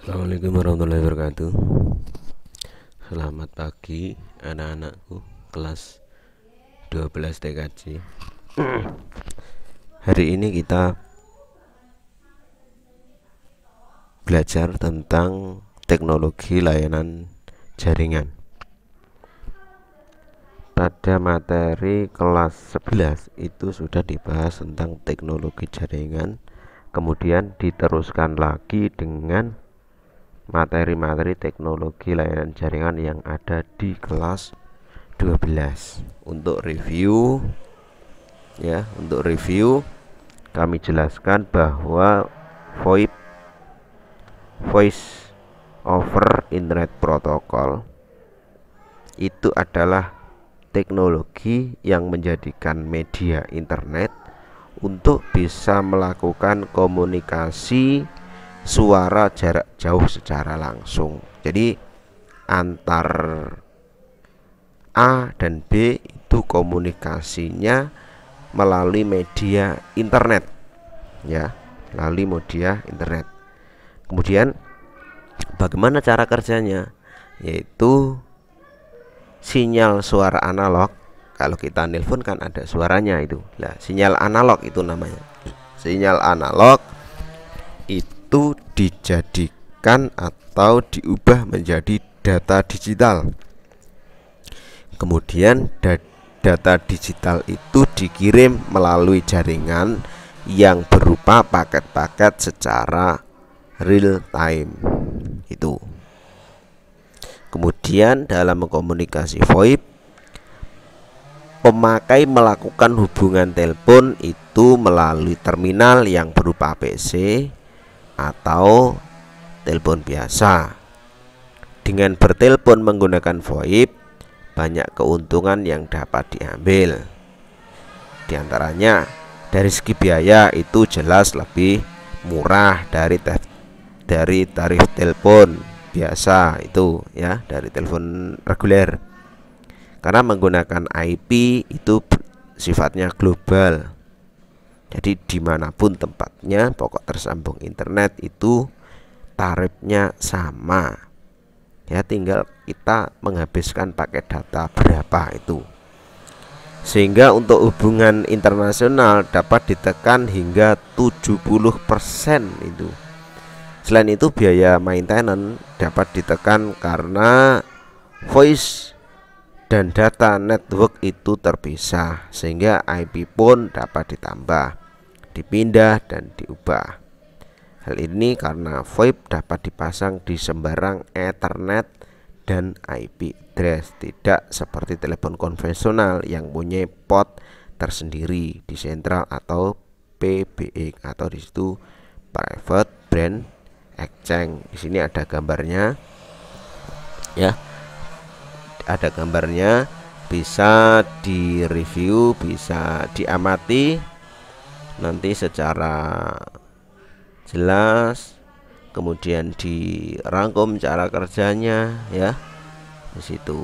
Assalamualaikum warahmatullahi wabarakatuh. Selamat pagi anak-anakku kelas 12 TKJ. Hari ini kita belajar tentang teknologi layanan jaringan. Pada materi kelas 11 itu sudah dibahas tentang teknologi jaringan, kemudian diteruskan lagi dengan materi-materi teknologi layanan jaringan yang ada di kelas 12. Untuk review kami jelaskan bahwa VoIP, Voice over Internet Protocol, itu adalah teknologi yang menjadikan media internet untuk bisa melakukan komunikasi suara jarak jauh secara langsung. Jadi antar A dan B itu komunikasinya melalui media internet, ya, melalui media internet. Kemudian bagaimana cara kerjanya? Yaitu sinyal suara analog. Kalau kita nelpon kan ada suaranya itu. Nah, sinyal analog itu namanya. Sinyal analog itu dijadikan atau diubah menjadi data digital. Kemudian data digital itu dikirim melalui jaringan yang berupa paket-paket secara real time. Itu. Kemudian dalam komunikasi VoIP, pemakai melakukan hubungan telepon itu melalui terminal yang berupa PC atau telepon biasa. Dengan bertelepon menggunakan VoIP, banyak keuntungan yang dapat diambil. Di antaranya dari segi biaya itu jelas lebih murah dari tarif telepon biasa itu, ya, dari telepon reguler. Karena menggunakan IP itu sifatnya global. Jadi dimanapun tempatnya, pokok tersambung internet itu tarifnya sama. Ya, tinggal kita menghabiskan paket data berapa itu. Sehingga untuk hubungan internasional dapat ditekan hingga 70% itu. Selain itu biaya maintenance dapat ditekan karena voice dan data network itu terpisah, sehingga IP pun dapat ditambah, dipindah dan diubah. Hal ini karena VoIP dapat dipasang di sembarang Ethernet dan IP address, tidak seperti telepon konvensional yang punya port tersendiri di sentral atau PBX atau di situ Private Brand Exchange. Di sini ada gambarnya, ya. Ada gambarnya, bisa direview, bisa diamati nanti secara jelas, kemudian dirangkum cara kerjanya, ya, di situ.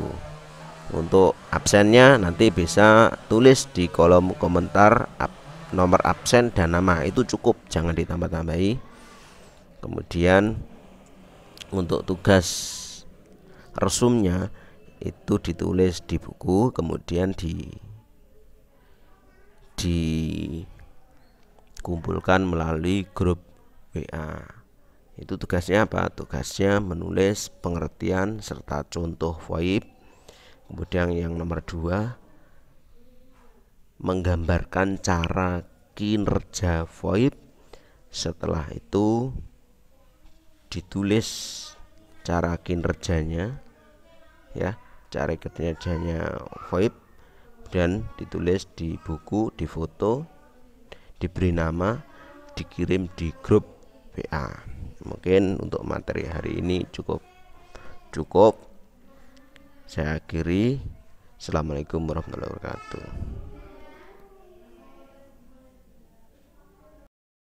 Untuk absennya nanti bisa tulis di kolom komentar nomor absen dan nama, itu cukup, jangan ditambah-tambahi. Kemudian untuk tugas resumnya itu ditulis di buku, kemudian dikumpulkan melalui grup WA. Itu tugasnya apa? Tugasnya menulis pengertian serta contoh VoIP. Kemudian yang nomor 2, menggambarkan cara kinerja VoIP. Setelah itu ditulis cara kinerjanya, ya, cara kinerjanya VoIP, dan ditulis di buku, difoto, diberi nama, dikirim di grup WA. Mungkin untuk materi hari ini cukup. Saya akhiri. Assalamualaikum warahmatullahi wabarakatuh.